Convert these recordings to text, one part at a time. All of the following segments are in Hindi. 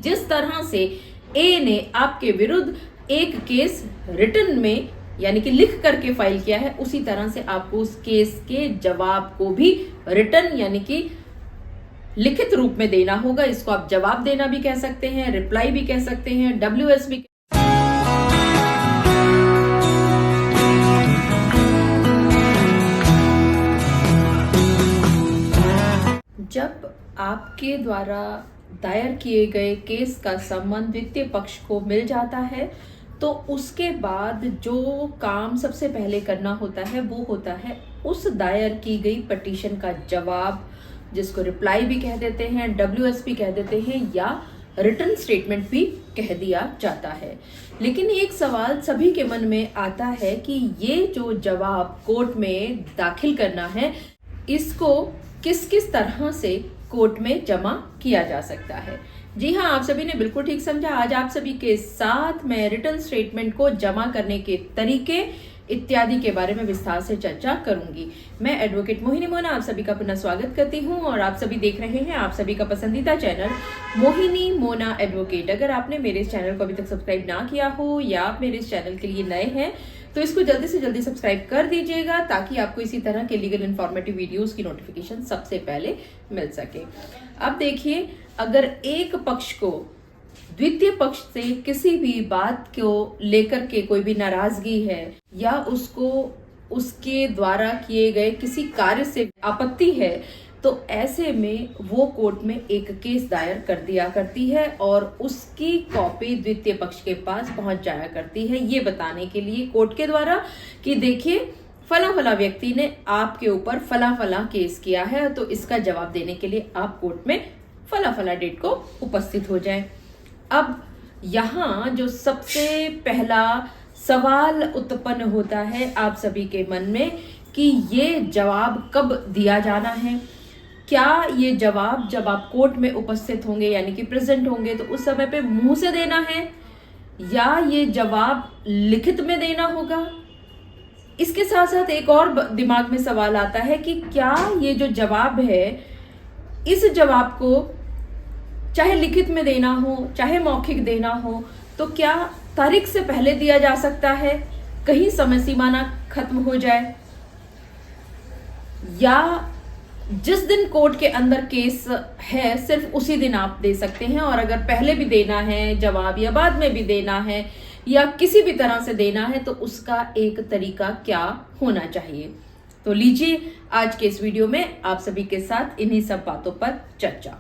जिस तरह से ए ने आपके विरुद्ध एक केस रिटन में यानी कि लिख करके फाइल किया है, उसी तरह से आपको उस केस के जवाब को भी रिटन यानी कि लिखित रूप में देना होगा। इसको आप जवाब देना भी कह सकते हैं, रिप्लाई भी कह सकते हैं, WS भी। जब आपके द्वारा दायर किए गए केस का संबंध द्वितीय पक्ष को मिल जाता है तो उसके बाद जो काम सबसे पहले करना होता है वो होता है उस दायर की गई पिटीशन का जवाब, जिसको रिप्लाई भी कह देते हैं, WS भी कह देते हैं या रिटन स्टेटमेंट भी कह दिया जाता है। लेकिन एक सवाल सभी के मन में आता है कि ये जो जवाब कोर्ट में दाखिल करना है, इसको किस किस तरह से कोर्ट में जमा किया जा सकता है। जी हाँ, आप सभी ने बिल्कुल ठीक समझा। आज आप सभी के साथ मैं रिटन स्टेटमेंट को जमा करने के तरीके इत्यादि के बारे में विस्तार से चर्चा करूंगी। मैं एडवोकेट मोहिनी मोना आप सभी का पुनः स्वागत करती हूं और आप सभी देख रहे हैं आप सभी का पसंदीदा चैनल मोहिनी मोना एडवोकेट। अगर आपने मेरे इस चैनल को अभी तक सब्सक्राइब ना किया हो या आप मेरे इस चैनल के लिए नए हैं तो इसको जल्दी से जल्दी सब्सक्राइब कर दीजिएगा ताकि आपको इसी तरह के लीगल इन्फॉर्मेटिव वीडियोस की नोटिफिकेशन सबसे पहले मिल सके। अब देखिए, अगर एक पक्ष को द्वितीय पक्ष से किसी भी बात को लेकर के कोई भी नाराजगी है या उसको उसके द्वारा किए गए किसी कार्य से आपत्ति है तो ऐसे में वो कोर्ट में एक केस दायर कर दिया करती है और उसकी कॉपी द्वितीय पक्ष के पास पहुंच जाया करती है, ये बताने के लिए कोर्ट के द्वारा कि देखिए फला फला व्यक्ति ने आपके ऊपर फला फला केस किया है तो इसका जवाब देने के लिए आप कोर्ट में फला फला डेट को उपस्थित हो जाएं। अब यहाँ जो सबसे पहला सवाल उत्पन्न होता है आप सभी के मन में कि ये जवाब कब दिया जाना है। क्या ये जवाब जब आप कोर्ट में उपस्थित होंगे यानी कि प्रेजेंट होंगे तो उस समय पे मुंह से देना है या ये जवाब लिखित में देना होगा। इसके साथ साथ एक और दिमाग में सवाल आता है कि क्या ये जो जवाब है इस जवाब को चाहे लिखित में देना हो चाहे मौखिक देना हो तो क्या तारीख से पहले दिया जा सकता है, कहीं समय सीमा ना खत्म हो जाए, या जिस दिन कोर्ट के अंदर केस है सिर्फ उसी दिन आप दे सकते हैं और अगर पहले भी देना है जवाब या बाद में भी देना है या किसी भी तरह से देना है तो उसका एक तरीका क्या होना चाहिए। तो लीजिए आज के इस वीडियो में आप सभी के साथ इन्हीं सब बातों पर चर्चा।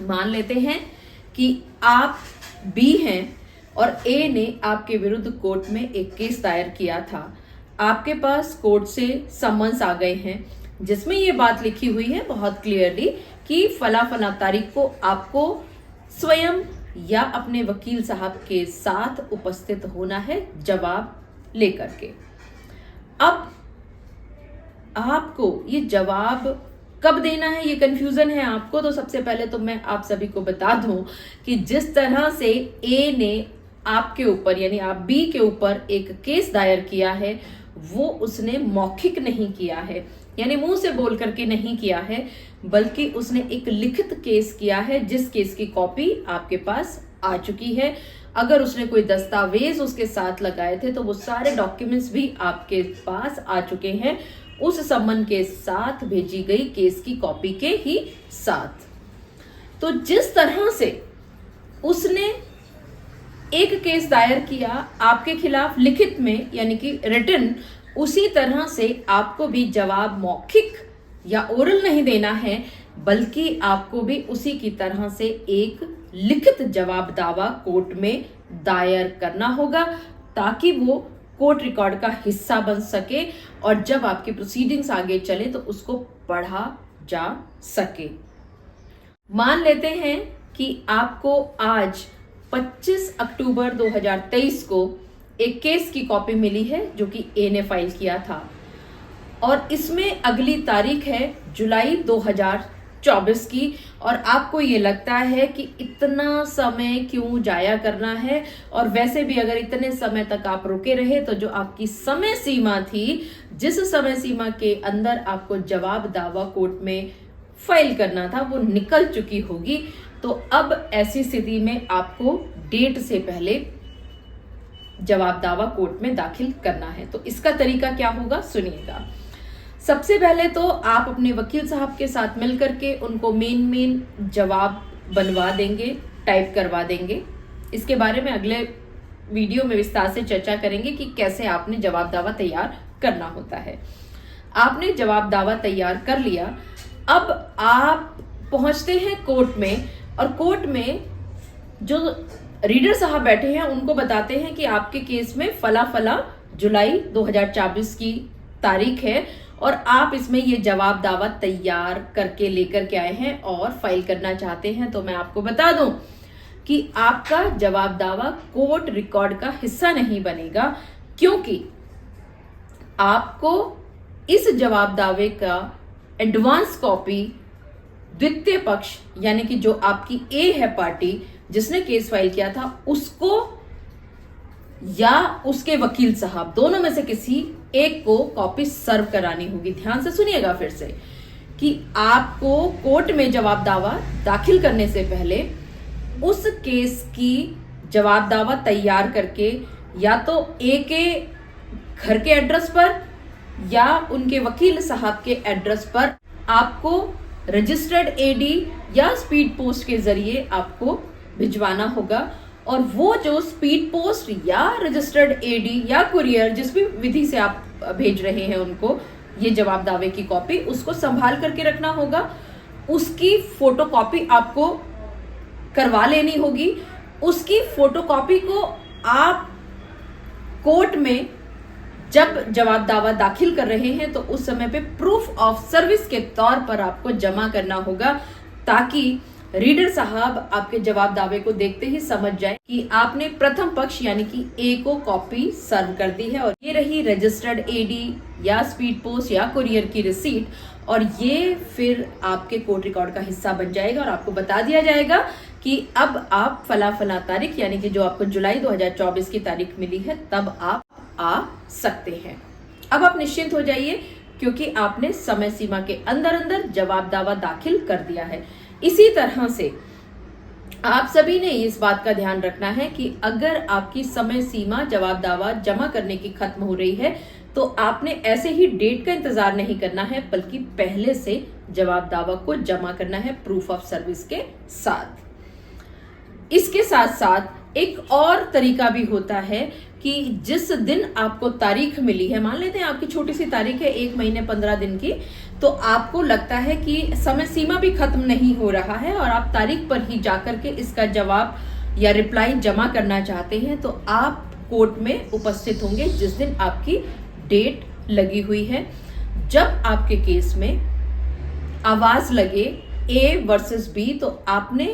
मान लेते हैं कि आप बी हैं और ए ने आपके विरुद्ध कोर्ट में एक केस दायर किया था। आपके पास कोर्ट से समन्स आ गए हैं जिसमें ये बात लिखी हुई है बहुत क्लियरली कि फला फला तारीख को आपको स्वयं या अपने वकील साहब के साथ उपस्थित होना है जवाब लेकर के। अब आपको ये जवाब कब देना है ये कंफ्यूजन है आपको, तो सबसे पहले तो मैं आप सभी को बता दूं कि जिस तरह से ए ने आपके ऊपर यानी आप बी के ऊपर एक केस दायर किया है वो उसने मौखिक नहीं किया है यानी मुंह से बोल करके नहीं किया है, बल्कि उसने एक लिखित केस किया है जिस केस की कॉपी आपके पास आ चुकी है। अगर उसने कोई दस्तावेज उसके साथ लगाए थे तो वो सारे डॉक्यूमेंट्स भी आपके पास आ चुके हैं उस सम्मन के साथ भेजी गई केस की कॉपी के ही साथ। तो जिस तरह से उसने एक केस दायर किया आपके खिलाफ लिखित में यानी कि रिटन, उसी तरह से आपको भी जवाब मौखिक या ओरल नहीं देना है बल्कि आपको भी उसी की तरह से एक लिखित जवाब दावा कोर्ट में दायर करना होगा ताकि वो कोर्ट रिकॉर्ड का हिस्सा बन सके और जब आपकी प्रोसीडिंग्स आगे चले तो उसको पढ़ा जा सके। मान लेते हैं कि आपको आज 25 अक्टूबर 2023 को एक केस की कॉपी मिली है जो कि ए ने फाइल किया था और इसमें अगली तारीख है जुलाई 2024 की और आपको ये लगता है कि इतना समय क्यों जाया करना है और वैसे भी अगर इतने समय तक आप रुके रहे तो जो आपकी समय सीमा थी, जिस समय सीमा के अंदर आपको जवाब दावा कोर्ट में फाइल करना था वो निकल चुकी होगी। तो तो अब ऐसी स्थिति में आपको डेट से पहले जवाब दावा कोर्ट में दाखिल करना है। तो इसका तरीका क्या होगा, सुनिएगा। सबसे पहले तो आप अपने वकील साहब के साथ मिलकर के उनको मेन जवाब बनवा देंगे, टाइप करवा देंगे। इसके बारे में अगले वीडियो में विस्तार से चर्चा करेंगे कि कैसे आपने जवाब दावा तैयार करना होता है। आपने जवाब दावा तैयार कर लिया, अब आप पहुंचते हैं कोर्ट में, और कोर्ट में जो रीडर साहब बैठे हैं उनको बताते हैं कि आपके केस में फला जुलाई 2024 की तारीख है और आप इसमें ये जवाब दावा तैयार करके लेकर के आए हैं और फाइल करना चाहते हैं। तो मैं आपको बता दूं कि आपका जवाब दावा कोर्ट रिकॉर्ड का हिस्सा नहीं बनेगा, क्योंकि आपको इस जवाब दावे का एडवांस कॉपी द्वितीय पक्ष यानी कि जो आपकी ए है पार्टी जिसने केस फाइल किया था उसको या उसके वकील साहब, दोनों में से किसी एक को कॉपी सर्व करानी होगी। ध्यान से सुनिएगा फिर से कि आपको कोर्ट में जवाब दावा दाखिल करने से पहले उस केस की जवाब दावा तैयार करके या तो ए के घर के एड्रेस पर या उनके वकील साहब के एड्रेस पर आपको रजिस्टर्ड एडी या स्पीड पोस्ट के जरिए आपको भिजवाना होगा। और वो जो स्पीड पोस्ट या रजिस्टर्ड एडी या कुरियर, जिस भी विधि से आप भेज रहे हैं उनको ये जवाब दावे की कॉपी, उसको संभाल करके रखना होगा। उसकी फोटोकॉपी आपको करवा लेनी होगी। उसकी फोटोकॉपी को आप कोर्ट में जब जवाब दावा दाखिल कर रहे हैं तो उस समय पे प्रूफ ऑफ सर्विस के तौर पर आपको जमा करना होगा, ताकि रीडर साहब आपके जवाब दावे को देखते ही समझ जाए कि आपने प्रथम पक्ष यानी कि ए को कॉपी सर्व कर दी है। और ये रही रजिस्टर्ड एडी या स्पीड पोस्ट या कुरियर की रिसीट, और ये फिर आपके कोर्ट रिकॉर्ड का हिस्सा बन जाएगा और आपको बता दिया जाएगा कि अब आप फला तारीख यानी कि जो आपको जुलाई 2024 की तारीख मिली है तब आप आ सकते हैं। अब आप निश्चिंत हो जाइए, क्योंकि आपने समय सीमा के अंदर जवाब दावा दाखिल कर दिया है। इसी तरह से आप सभी ने इस बात का ध्यान रखना है कि अगर आपकी समय सीमा जवाब दावा जमा करने की खत्म हो रही है तो आपने ऐसे ही डेट का इंतजार नहीं करना है, बल्कि पहले से जवाब दावा को जमा करना है प्रूफ ऑफ सर्विस के साथ। इसके साथ साथ एक और तरीका भी होता है कि जिस दिन आपको तारीख मिली है, मान लेते हैं आपकी छोटी सी तारीख है 1 महीने 15 दिन की, तो आपको लगता है कि समय सीमा भी खत्म नहीं हो रहा है और आप तारीख पर ही जाकर के इसका जवाब या रिप्लाई जमा करना चाहते हैं, तो आप कोर्ट में उपस्थित होंगे जिस दिन आपकी डेट लगी हुई है। जब आपके केस में आवाज लगे ए वर्सेस बी, तो आपने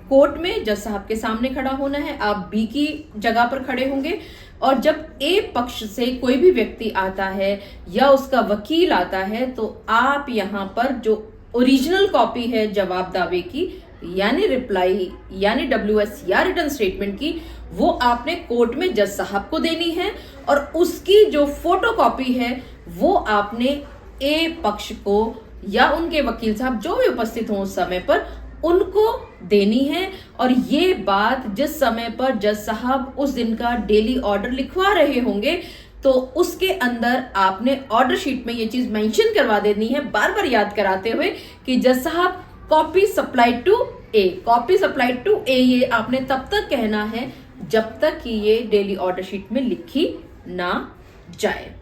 कोर्ट में जज साहब के सामने खड़ा होना है, आप बी की जगह पर खड़े होंगे। और जब ए पक्ष से कोई भी व्यक्ति आता है या उसका वकील आता है, तो आप यहाँ पर जो ओरिजिनल कॉपी है जवाब दावे की यानी रिप्लाई यानी WS या रिटर्न स्टेटमेंट की, वो आपने कोर्ट में जज साहब को देनी है, और उसकी जो फोटो कॉपी है वो आपने ए पक्ष को या उनके वकील साहब जो भी उपस्थित हो उस समय पर उनको देनी है। और ये बात जिस समय पर जज साहब उस दिन का डेली ऑर्डर लिखवा रहे होंगे, तो उसके अंदर आपने ऑर्डर शीट में ये चीज मेंशन करवा देनी है, बार बार याद कराते हुए कि जज साहब copy supplied to A, copy supplied to A. ये आपने तब तक कहना है जब तक कि ये डेली ऑर्डर शीट में लिखी ना जाए।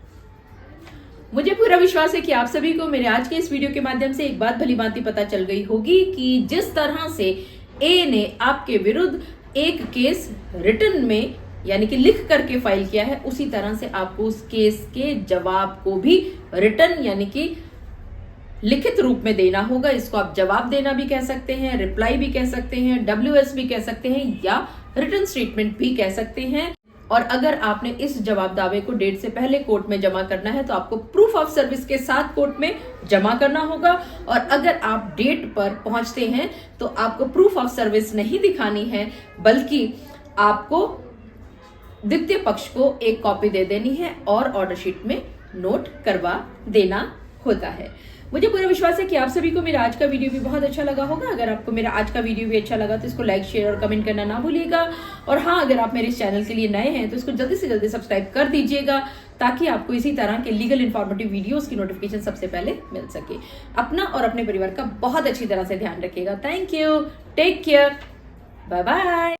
मुझे पूरा विश्वास है कि आप सभी को मेरे आज के इस वीडियो के माध्यम से एक बात भली भांति पता चल गई होगी कि जिस तरह से ए ने आपके विरुद्ध एक केस रिटन में यानी कि लिख करके फाइल किया है, उसी तरह से आपको उस केस के जवाब को भी रिटन यानी कि लिखित रूप में देना होगा। इसको आप जवाब देना भी कह सकते हैं, रिप्लाई भी कह सकते हैं, WS भी कह सकते हैं या रिटन स्टेटमेंट भी कह सकते हैं। और अगर आपने इस जवाब दावे को डेट से पहले कोर्ट में जमा करना है तो आपको प्रूफ ऑफ सर्विस के साथ कोर्ट में जमा करना होगा। और अगर आप डेट पर पहुंचते हैं तो आपको प्रूफ ऑफ सर्विस नहीं दिखानी है, बल्कि आपको द्वितीय पक्ष को एक कॉपी दे देनी है और ऑर्डर शीट में नोट करवा देना होता है। मुझे पूरा विश्वास है कि आप सभी को मेरा आज का वीडियो भी बहुत अच्छा लगा होगा। अगर आपको मेरा आज का वीडियो भी अच्छा लगा तो इसको लाइक, शेयर और कमेंट करना ना भूलिएगा। और हाँ, अगर आप मेरे इस चैनल के लिए नए हैं तो इसको जल्दी से जल्दी सब्सक्राइब कर दीजिएगा, ताकि आपको इसी तरह के लीगल इन्फॉर्मेटिव वीडियोस की नोटिफिकेशन सबसे पहले मिल सके। अपना और अपने परिवार का बहुत अच्छी तरह से ध्यान रखिएगा। Thank you, take care, bye bye.